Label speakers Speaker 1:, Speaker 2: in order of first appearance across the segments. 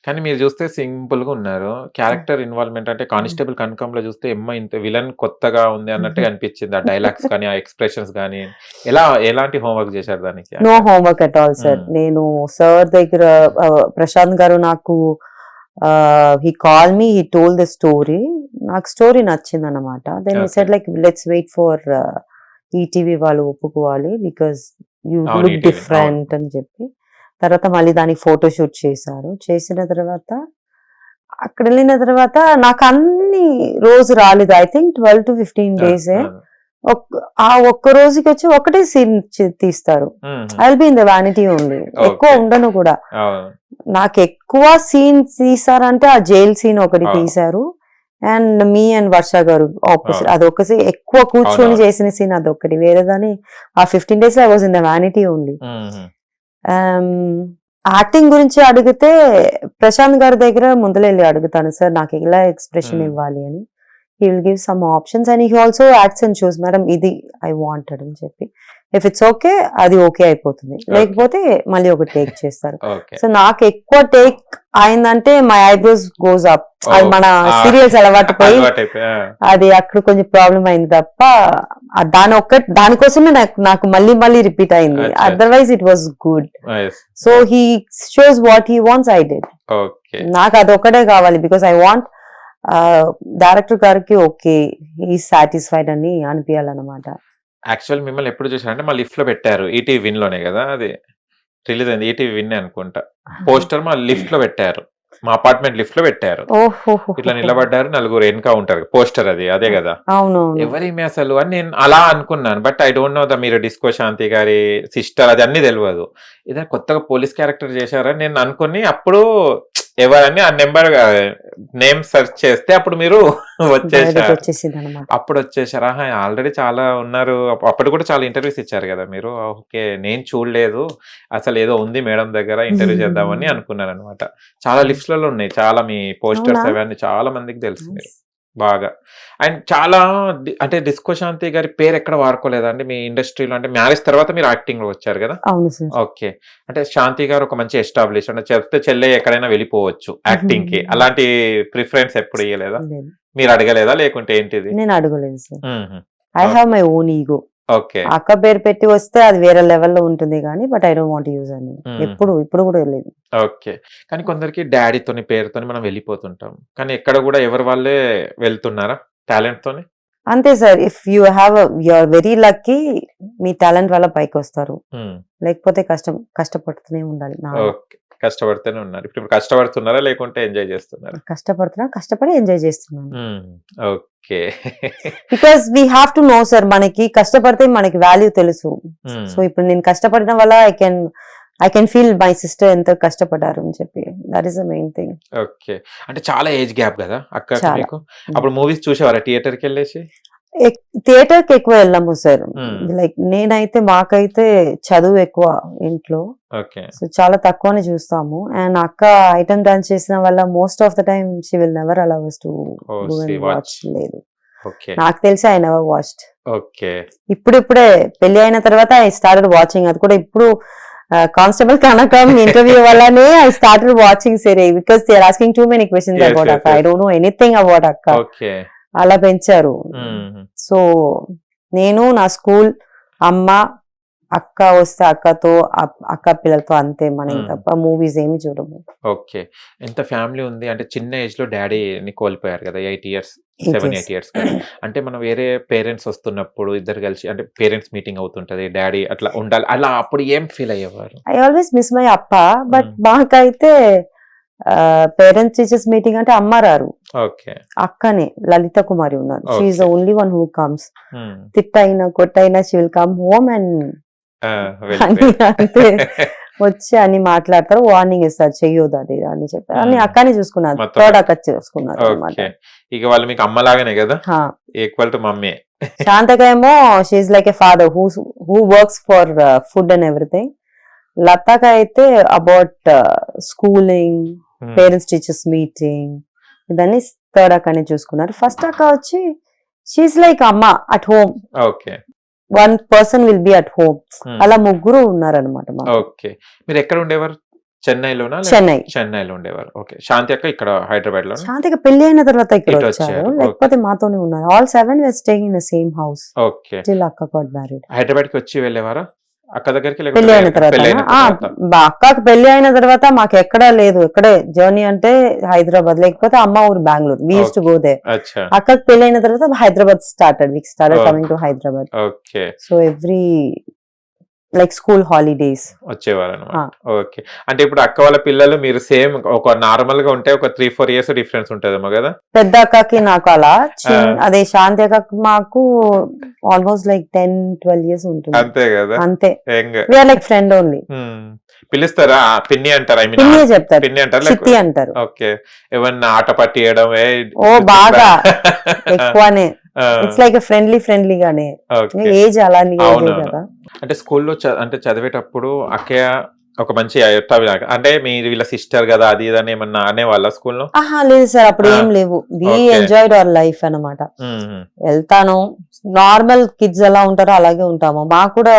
Speaker 1: కానీ మీరు చూస్తే సింపుల్‌గా ఉన్నారు. క్యారెక్టర్ ఇన్వాల్వ్‌మెంట్ అంటే కానిస్టేబుల్ కనకంలో చూస్తే యమ్మ ఇంత విలన్ కొత్తగా ఉంది అన్నట్టుగా అనిపించింది. ఆ డైలాగ్స్ కానీ, ఆ ఎక్స్‌ప్రెషన్స్ గాని ఎలాంటి హోంవర్క్ చేశారు దానికి
Speaker 2: నో
Speaker 1: అక్కడ?
Speaker 2: Homework at all sir.
Speaker 1: Hmm.
Speaker 2: నేను సార్ దగ్గర ప్రశాంత్ గారు నాకు he call me, he told the story. నాకు స్టోరీ నచ్చిందనమాట. Then he
Speaker 1: okay.
Speaker 2: Said like let's wait for ETV వాళ్ళు ఒప్పుకోవాలి బికాజ్ యూ
Speaker 1: అవును.
Speaker 2: Look
Speaker 1: ETV. అవును.
Speaker 2: డిఫరెంట్ అని చెప్పి. తర్వాత మళ్ళీ దానికి ఫోటో షూట్ చేశారు. చేసిన తర్వాత అక్కడ వెళ్ళిన తర్వాత నాకు అన్ని రోజు రాలేదు. ఐ థింక్ 12-15
Speaker 1: ఆ!
Speaker 2: డేసే.
Speaker 1: ఆ!
Speaker 2: ఆ ఒక్క రోజుకి వచ్చి ఒకటే సీన్ తీస్తారు.
Speaker 1: హుహు.
Speaker 2: I will be in the vanity only. ఎక్కువ
Speaker 1: ఓకే.
Speaker 2: ఉండను కూడా.
Speaker 1: అవును.
Speaker 2: నాకు ఎక్కువ సీన్ తీసారంటే ఆ జైల్ సీన్ ఒకటి
Speaker 1: అవును.
Speaker 2: తీశారు. అండ్ మీ అండ్ వర్ష గారు ఆపోజిట్
Speaker 1: అవును.
Speaker 2: అదొక సీన్ ఎక్కువ కూర్చొని
Speaker 1: అవునవును.
Speaker 2: చేసిన సీన్ అదొకటి. వేరేదాన్ని ఆ 15 days I was in the vanity only.
Speaker 1: హుహు.
Speaker 2: యాక్టింగ్ గురించి అడిగితే ప్రశాంత్ గారి దగ్గర ముందులెళ్ళి అడుగుతాను సార్ నాకు ఇలా ఎక్స్ప్రెషన్
Speaker 1: హ్మ్.
Speaker 2: ఇవ్వాలి అని. He will give some options and he also acts and shows madam ఇది ఐ వాంటెడ్ అని చెప్పి. ఇఫ్ ఇట్స్ ఓకే అది ఓకే అయిపోతుంది.
Speaker 1: ఓకే.
Speaker 2: లేకపోతే మళ్ళీ ఒక టేక్ చేస్తారు.
Speaker 1: ఓకే.
Speaker 2: సో నాకు ఎక్కువ టేక్ అయిందంటే మై ఐబ్రోస్ గోస్ అప్. అది మన
Speaker 1: ఓకే. ఆ!
Speaker 2: సీరియల్స్ అలవాటు పోయి
Speaker 1: అలవాటైపోయి. ఆ!
Speaker 2: అది అక్కడ కొంచెం ప్రాబ్లం అయింది తప్ప దానికోసమే నాకు మళ్ళీ మళ్ళీ రిపీట్ అయింది.
Speaker 1: అచ్చా! అచ్చా!
Speaker 2: Otherwise it was good.
Speaker 1: Nice.
Speaker 2: So he shows what he wants I did.
Speaker 1: Okay.
Speaker 2: నాకు అదొక్కటే కావాలి బికాస్ ఐ వాంట్ డైరెక్టర్ గారికి ఓకే ఈ సాటిస్ఫైడ్ అని అనిపించాలన్నమాట.
Speaker 1: యాక్చువల్ మిమ్మల్ని ఎప్పుడు చూసానంటే మా లిఫ్ట్‌లో పెట్టారు. ఈటీవీ విన్‌లోనే గదా! అది రిలీజ్ అయింది. ఈటీవీ విన్నే అనుకుంటా. పోస్టర్ మా లిఫ్ట్‌లో పెట్టారు. మా అపార్ట్మెంట్ లిఫ్ట్‌లో పెట్టారు. ఇట్లా నిలబడ్డారు. నలుగురు ఎనక ఉంటారు. పోస్టర్ అదే గదా!
Speaker 2: అవునవును.
Speaker 1: ఎవరీమె అసలు అని నేను అలా అనుకున్నాను. బట్ ఐ డోంట్ నో మీరు డిస్కో శాంతి గారి సిస్టర్ అది అన్నీ తెలవదు. ఇదే కొత్తగా పోలీస్ క్యారెక్టర్ చేశారని నేను అనుకుని అప్పుడు ఎవరని ఆ నెంబర్ నేమ్ సెర్చ్ చేస్తే అప్పుడు మీరు
Speaker 2: బయటకు
Speaker 1: వచ్చేసారు.
Speaker 2: వచ్చేసింది అనమాట.
Speaker 1: అప్పుడు వచ్చేసారు. ఆహా! ఆల్రెడీ చాలా ఉన్నారు. అప్పుడు కూడా చాలా ఇంటర్వ్యూస్ ఇచ్చారు గదా మీరు. ఓకే. నేను చూడలేదు. అసలు ఏదో ఉంది మేడం దగ్గర ఇంటర్వ్యూ చేద్దామని అనుకున్నాననమాట. చాలా లిస్ట్‌లలో ఉన్నాయి. చాలా మీ
Speaker 2: అవునా?
Speaker 1: పోస్టర్స్ అవన్నీ చాలా మందికి తెలుసు మీరు. బాగా. అండ్ చాలా అంటే డిస్కో శాంతి గారి పేరు ఎక్కడ వాడుకోలేదా అండి మీ ఇండస్ట్రీలో? అంటే మ్యారేజ్ తర్వాత మీరు యాక్టింగ్‌లో వచ్చారు గదా!
Speaker 2: అవును సార్.
Speaker 1: ఓకే. అంటే శాంతి గారు ఒక మంచి ఎస్టాబ్లిష్ అంటే చెప్తే చెల్లె ఎక్కడైనా వెళ్ళిపోవచ్చు యాక్టింగ్‌కి. అలాంటి ప్రిఫరెన్స్ ఎప్పుడు ఇయ్యలేదా?
Speaker 2: లేదు.
Speaker 1: మీరు అడగలేదా? లేకుంటే ఏంటిది?
Speaker 2: నేను అడగలేదు సార్.
Speaker 1: హుహు.
Speaker 2: I
Speaker 1: okay.
Speaker 2: Have my own ego.
Speaker 1: Okay.
Speaker 2: అక్క పేరు పెట్టి వస్తే అది వేరే లెవెల్‌లో ఉంటుంది గానీ but I don't want use అని.
Speaker 1: హుహు.
Speaker 2: ఇప్పుడు కూడా లేదు.
Speaker 1: ఓకే. కానీ కొందరికి డ్యాడీతోని, పేరుతోని మనం వెళ్ళిపోతుంటాం. కానీ ఎక్కడ గూడా ఎవరి వాళ్ళే వెళ్తున్నారా టాలెంట్‌తోని?
Speaker 2: అంతే sir. If you are very lucky మీ టాలెంట్ వల్ల పైకొస్తారు.
Speaker 1: హ్మ్.
Speaker 2: లేకపోతే కష్టపడుతూనే ఉండాలి.
Speaker 1: ఓకే. కష్టపడుతూనే ఉన్నారు. ఇప్పుడు కష్టపడుతున్నారా? లేకుంటే ఎంజాయ్ చేస్తున్నారా?
Speaker 2: కష్టపడి ఎంజాయ్ చేస్తున్నాను.
Speaker 1: హ్మ్. Okay.
Speaker 2: Because we have to know sir మనకి కష్టపడితే మనకి వాల్యూ తెలుసు.
Speaker 1: హ్మ్.
Speaker 2: సో ఇప్పుడు నేను కష్టపడడం వల్ల I can feel my sister ఎంత కష్టపడ్డారు అని చెప్పి. That is the main thing.
Speaker 1: Okay. అంటే చాలా ఏజ్ గ్యాప్ గదా! అక్కకి
Speaker 2: చాలా.
Speaker 1: మీకు. అప్పుడు మూవీస్ చూసేవారా థియేటర్‌కెళ్ళేసి?
Speaker 2: థియేటర్‌కి ఎక్కువ వెళ్ళము సార్.
Speaker 1: హ్మ్.
Speaker 2: లైక్ మాకైతే చదువు ఎక్కువ ఇంట్లో.
Speaker 1: ఓకే.
Speaker 2: సో చాలా తక్కువనే చూస్తాము. అండ్ అక్క ఐటెమ్ డాన్స్ చేసిన వల్ల most of the time she will never allow us to
Speaker 1: oh!
Speaker 2: go and
Speaker 1: see
Speaker 2: watch.
Speaker 1: Watch.
Speaker 2: లేదు.
Speaker 1: ఓకే.
Speaker 2: నాకు తెలిసి ఐ నెవర్ వాచ్డ్.
Speaker 1: ఓకే.
Speaker 2: ఇప్పుడిప్పుడే పెళ్లి అయిన తర్వాత ఐ స్టార్టెడ్ వాచింగ్. అది కూడా ఇప్పుడు కానిస్టేబుల్ కనకం ఇంటర్వ్యూ వల్లనే I started watching series because they are asking too many questions
Speaker 1: yes.
Speaker 2: About
Speaker 1: yes.
Speaker 2: అక్క. I
Speaker 1: yes.
Speaker 2: Don't know anything about అక్క.
Speaker 1: ఓకే.
Speaker 2: అలా పెంచారు.
Speaker 1: హుహు.
Speaker 2: సో నేను నా స్కూల్ అమ్మ అక్క వస్తే అక్కతో అక్క పిల్లలతో అంతే మనం
Speaker 1: హ్మ్.
Speaker 2: తప్ప మూవీస్ ఏమి చూడము.
Speaker 1: ఓకే. ఎంత ఫ్యామిలీ ఉంది. అంటే చిన్న ఏజ్‌లో డ్యాడీని కోల్పోయారు గదా! 8 ఇయర్స్, 7, 8 ఇయర్స్ కదా! అంటే మనం వేరే పేరెంట్స్ వస్తున్నప్పుడు ఇద్దరు కలిసి అంటే పేరెంట్స్ మీటింగ్ అవుతుంటది. డ్యాడీ అట్లా ఉండాలి. అలా అప్పుడు ఏం ఫీల్ అయ్యేవారు?
Speaker 2: ఐ ఆల్వేస్ మిస్ మై అప్ప. But
Speaker 1: hmm.
Speaker 2: మాకైతే పేరెంట్స్ టీచర్స్ మీటింగ్ అంటే అమ్మ రారు.
Speaker 1: ఓకే.
Speaker 2: అక్కనే లలిత కుమారి ఉన్నారు. She is the
Speaker 1: okay.
Speaker 2: Only one who comes.
Speaker 1: Hmm.
Speaker 2: తిట్టైనా కొట్టైనా she will come home and
Speaker 1: ఆ!
Speaker 2: అని
Speaker 1: వెళ్ళిపోయారు.
Speaker 2: అంతే వచ్చి అని మాట్లాడతారు. వార్నింగ్ ఇస్తారు చెయ్యొద్దు అది ఇది అని చెప్పారు. అన్ని
Speaker 1: హ్మ్.
Speaker 2: అక్కనే చూసుకున్నారు.
Speaker 1: మొత్తం
Speaker 2: థర్డ్ అక్క చూసుకున్నారు అనమాట.
Speaker 1: ఓకే. ఇక వాళ్ళు మీకు అమ్మలాగానే గదా! Equal to mummy.
Speaker 2: శాంతక ఏమో she like a father who works for food and everything. లతాక అయితే about schooling,
Speaker 1: hmm.
Speaker 2: Parents teachers meeting ఇదన్నీ థర్డ్ అక్కనే చూసుకున్నారు. ఫస్ట్ అక్క వచ్చి షీఈ్ లైక్ అమ్మ at home.
Speaker 1: Okay.
Speaker 2: One person will be at home.
Speaker 1: Hmm.
Speaker 2: అలా ముగ్గురు ఉన్నారనమాట మాకు.
Speaker 1: ఓకే. మీరెక్కడ ఉండేవారు చెన్నైలోనా చెన్నైలో ఉండేవారు. ఓకే. శాంతి అక్క ఇక్కడ హైదరాబాద్ లో.
Speaker 2: శాంతికి పెళ్లి అయిన తర్వాత ఇక్కడ
Speaker 1: ఇటు
Speaker 2: వచ్చారు,
Speaker 1: వచ్చారు.
Speaker 2: లేకపోతే మాతోనే ఉన్నారు. All 7 were staying in the same house
Speaker 1: okay.
Speaker 2: till అక్క got married.
Speaker 1: హైదరాబాద్ కి వచ్చి వెళ్ళేవారా అక్క దగ్గరికి? లేకపోతే
Speaker 2: పెళ్లి అయిన తర్వాత
Speaker 1: పెళ్లి అయిన తర్వాత?
Speaker 2: అక్కకి పెళ్లి అయిన తర్వాత మాకు ఎక్కడా లేదు, ఇక్కడే జర్నీ అంటే హైదరాబాద్, లేకపోతే అమ్మ ఊరు Bengaluru. We used to go there.
Speaker 1: అచ్చా.
Speaker 2: అక్కకి పెళ్లి అయిన తర్వాత Hyderabad started
Speaker 1: Oh.
Speaker 2: Coming to Hyderabad.
Speaker 1: Okay.
Speaker 2: So every like school holidays
Speaker 1: వచ్చేవారు అనమాట. ఓకే. అంటే ఇప్పుడు అక్క వాళ్ళ పిల్లలు మీరు సేమ్ ఒక నార్మల్ గా ఉంటే ఒక 3-4 years డిఫరెన్స్ ఉంటదేమో కదా?
Speaker 2: పెద్ద అక్కకి నాకు అలా అదే శాంతి అక్కకి మాకు ఆల్మోస్ట్ లైక్ 10-12 years ఉంటుంది.
Speaker 1: అంతే కదా?
Speaker 2: అంతే.
Speaker 1: ఏంగ.
Speaker 2: We are like friend only.
Speaker 1: పిలుస్తారా పిన్ని అంటారు? ఐ మీన్
Speaker 2: పిన్ని చెప్తారు,
Speaker 1: పిన్ని అంటారు,
Speaker 2: చిట్టి అంటారు.
Speaker 1: ఓకే. ఏమన్నా ఆట పట్టియడం?
Speaker 2: ఓ బాగా ఎక్కువనే. It's like ఫ్రెండ్లీగానే. ఏజ్ అలానే కదా.
Speaker 1: అంటే స్కూల్లో అంటే చదివేటప్పుడు అక్కయ్య ఒక మంచి అంటే మీరు వీళ్ళ సిస్టర్ కదా అది ఇది అని ఏమన్నా అనేవాళ్ళ స్కూల్లో?
Speaker 2: లేదు సార్, అప్పుడు ఏం లేవు. వి ఎంజాయ్డ్ అవర్ లైఫ్ అన్నమాట. వెళ్తాను, నార్మల్ కిడ్స్ ఎలా ఉంటారో అలాగే ఉంటాము. మాకు కూడా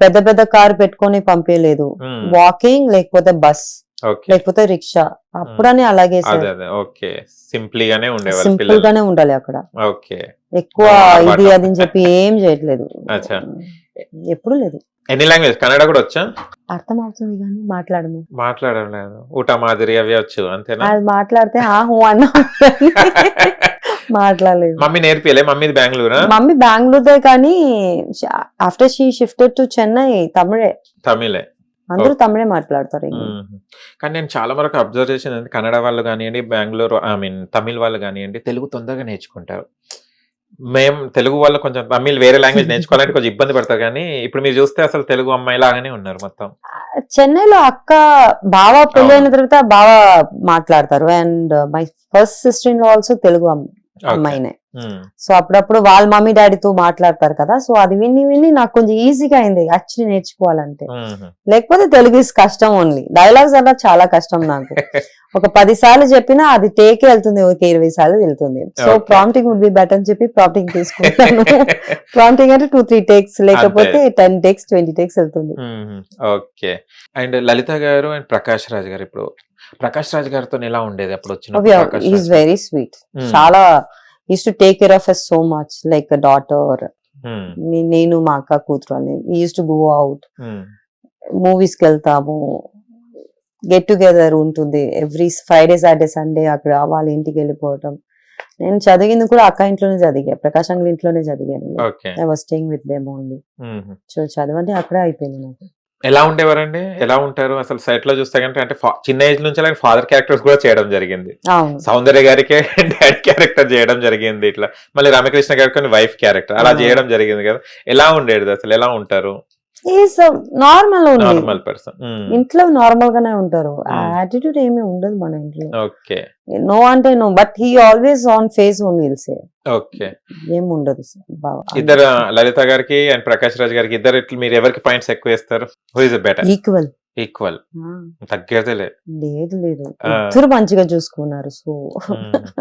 Speaker 2: పెద్ద పెద్ద కార్ పెట్టుకొని పంపించలేదు. వాకింగ్, లేకపోతే బస్, లేకపోతే రిక్షా. అప్పుడనే అలాగే సార్.
Speaker 1: ఓకే. సింపుల్ గానే ఉండేవాళ్ళు,
Speaker 2: సింపుల్ గానే ఉండాలి అక్కడ.
Speaker 1: ఓకే.
Speaker 2: ఎక్కువ ఇది అది అని చెప్పి ఏం చేయట్లేదు, ఎప్పుడు లేదు.
Speaker 1: ఎన్ని లాంగ్వేజ్? కన్నడ కూడా వచ్చా?
Speaker 2: అర్థం అవుతుంది కానీ
Speaker 1: మాట్లాడలేదు. ఊట మాదిరి అవి వచ్చు అంతేనా?
Speaker 2: అది మాట్లాడితే హూ అన్నా మాట్లాడలేదు.
Speaker 1: మమ్మీ నేర్పియలే? మమ్మీది బెంగళూరు?
Speaker 2: మమ్మీ బెంగళూరుదే, కానీ after she shifted to Chennai తమిళే. అందరూ తమిళే మాట్లాడతారు.
Speaker 1: కానీ నేను చాలా వరకు అబ్జర్వ్ చేసింది, కన్నడ వాళ్ళు కానివ్వండి, బెంగళూరు ఐ మీన్ తమిళ్ వాళ్ళు కానివ్వండి, తెలుగు తొందరగా నేర్చుకుంటారు. మేము తెలుగు వాళ్ళు కొంచెం తమిళ్ వేరే లాంగ్వేజ్ నేర్చుకోవాలంటే కొంచెం ఇబ్బంది పడతారు. కానీ ఇప్పుడు మీరు చూస్తే అసలు తెలుగు అమ్మాయి లాగానే ఉన్నారు మొత్తం.
Speaker 2: చెన్నైలో అక్క బావ పెళ్లి అయిన తర్వాత బావ మాట్లాడతారు. And my first sister in law also Telugu అమ్మాయినే. సో అప్పుడప్పుడు వాళ్ళ మమ్మీ డాడీతో మాట్లాడతారు కదా. సో అది విని నాకు కొంచెం ఈజీగా అయింది యాక్చువల్లీ నేర్చుకోవాలంటే. లేకపోతే తెలుగు ఇస్ కష్టం ఓన్లీ. డైలాగ్స్ అలా చాలా కష్టం నాకు. ఒక 10 సార్లు చెప్పినా అది టేకే వెళ్తుంది, ఒక 20 సార్లు వెళ్తుంది. So prompting would be better అని చెప్పి ప్రాంప్టింగ్ తీసుకుంటాను. ప్రాంప్టింగ్ అంటే 2-3 takes, లేకపోతే 10 takes 20 takes వెళ్తుంది.
Speaker 1: ఓకే. అండ్ లలిత గారు అండ్ ప్రకాష్ రాజ్ గారు, ఇప్పుడు ప్రకాష్ రాజ్ గారితో ఎలా ఉండేది అప్పుడు వచ్చిన?
Speaker 2: Is very sweet. చాలా used to take care of us so much like a daughter. నేను మా అక్క కూతురు అని we used to go out, movies కి వెళ్తాము, గెట్ టుగెదర్ ఉంటుంది. ఎవ్రీ ఫ్రైడే సాటర్డే సండే అక్కడ వాళ్ళ ఇంటికి వెళ్ళిపోవటం. నేను చదివింది కూడా అక్క ఇంట్లోనే చదివా, ప్రకాశ్ అంగుల్ ఇంట్లోనే చదివాను. I was staying with them only. So చదవండి అక్కడే అయిపోయింది నాకు.
Speaker 1: ఎలా ఉండేవారండి? ఎలా ఉంటారు అసలు? సైట్ లో చూస్తే కంటే అంటే చిన్న ఏజ్ నుంచి ఫాదర్ క్యారెక్టర్స్ కూడా చేయడం జరిగింది. సౌందర్య గారికి డాడీ క్యారెక్టర్ చేయడం జరిగింది. ఇట్లా మళ్ళీ రామకృష్ణ గారికి వైఫ్ క్యారెక్టర్ అలా చేయడం జరిగింది కదా. ఎలా ఉండేది అసలు? ఎలా ఉంటారు?
Speaker 2: Normal person. ఇంట్లో నార్మల్ గానే ఉంటారు. యాటిట్యూడ్ ఏమీ ఉండదు మన ఇంట్లో.
Speaker 1: ఓకే.
Speaker 2: నో అంటే no, but he always on face own will say.
Speaker 1: Okay.
Speaker 2: ఏం ఉండదు.
Speaker 1: ఇద్దరు లలిత గారికి అండ్ ప్రకాష్ రాజ్ గారికి ఇద్దరు మీరు ఎవరికి పాయింట్స్ ఎక్కువ వేస్తారు? Who is better? ఈక్వల్. తగ్గేదే లేదు. ఇద్దరు మంచిగా చూసుకున్నారు. సో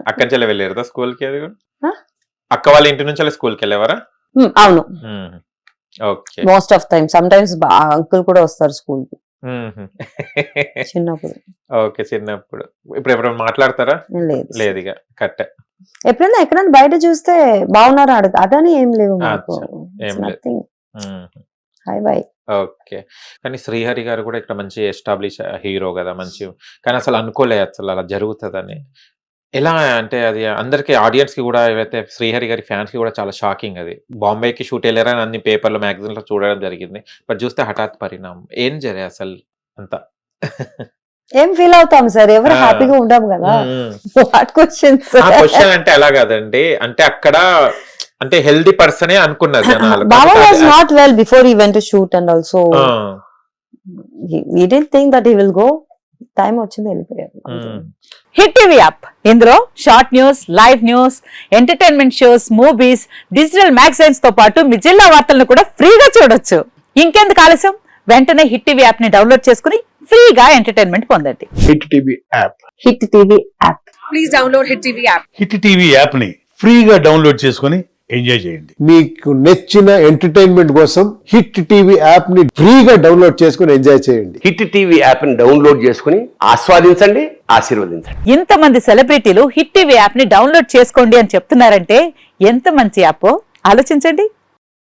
Speaker 1: అక్కడి నుంచి వెళ్ళారు స్కూల్ కి? అది కూడా అక్క వాళ్ళ ఇంటి నుంచి స్కూల్ కి వెళ్ళేవారా?
Speaker 2: అవును. Most of time. Some times uncle కూడా వస్తారు స్కూల్ కి చిన్నప్పుడు.
Speaker 1: ఓకే. చిన్నప్పుడు. ఇప్పుడు ఎప్పుడైనా మాట్లాడతారా? లేదు ఇక కట్టే.
Speaker 2: ఎప్పుడైనా ఎక్కడైనా బయట చూస్తే బాగున్నారా అడుగు, అదని ఏం లేవు. Hi bye.
Speaker 1: ఓకే. కానీ శ్రీహరి గారు కూడా ఇక్కడ మంచి ఎస్టాబ్లిష్ హీరో కదా, మంచి. కానీ అసలు అనుకోలేదు అసలు అలా జరుగుతుందని. ఎలా అంటే అది అందరికి ఆడియన్స్ కి కూడా ఏవైతే శ్రీహరి గారి ఫ్యాన్స్ కి కూడా చాలా షాకింగ్. అది బాంబేకి షూట్ వెళ్ళారని అన్ని పేపర్లో మ్యాగజైన్ లో చూడడం జరిగింది. బట్ చూస్తే హఠాత్ పరిణామం ఏం జరిగే అసలు అంతా?
Speaker 2: ఏం ఫీల్ అవుతాం సార్, ఎవరు హ్యాపీగా ఉంటాం కదా.
Speaker 1: క్వశ్చన్ అంటే ఎలా కాదండి, అంటే అక్కడ అంటే హెల్దీ పర్సనే అనుకున్నారు జనాలు.
Speaker 2: బాబా was not well before he went to shoot and also we didn't think that he will go. Time వచ్చింది వెళ్ళిపోయారు.
Speaker 3: హిట్ టీవీ యాప్, ఇందులో short news, live news, entertainment shows, movies, digital magazines తో పాటు మీ జిల్లా వార్తలను కూడా ఫ్రీగా చూడొచ్చు. ఇంకెందుకు ఆలస్యం, వెంటనే హిట్ టీవీ యాప్ ని డౌన్లోడ్ చేసుకుని ఫ్రీగా ఎంటర్టైన్మెంట్ పొందండి.
Speaker 4: Hit TV app.
Speaker 2: Hit TV app.
Speaker 3: Please download hit TV app.
Speaker 4: Hit TV app ని ఫ్రీగా డౌన్లోడ్ చేసుకుని ఎంజాయ్ చేయండి.
Speaker 5: మీకు నచ్చిన ఎంటర్టైన్మెంట్ కోసం హిట్ టీవీ యాప్ ని ఫ్రీగా డౌన్లోడ్ చేసుకుని ఎంజాయ్ చేయండి.
Speaker 6: హిట్ టీవీ యాప్ ని డౌన్లోడ్ చేసుకుని ఆస్వాదించండి, ఆశీర్వదించండి.
Speaker 3: ఇంతమంది సెలబ్రిటీలు హిట్ టీవీ యాప్ ని డౌన్లోడ్ చేసుకోండి అని చెప్తున్నారంటే ఎంత మంచి యాప్ ఆలోచించండి.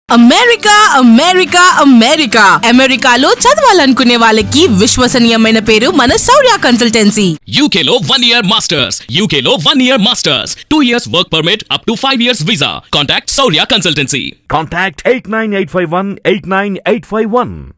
Speaker 7: అమెరికా అమెరికా అమెరికా అమెరికాలో చదవాలనుకునే వాళ్ళకి విశ్వసనీయమైన పేరు మన శౌర్య కన్సల్టెన్సీ.
Speaker 8: UK లో 1 year masters. UK లో 1 year masters. 2 years work permit up to 5 years visa. Contact Saurya Consultancy.
Speaker 4: Contact 89851 89851.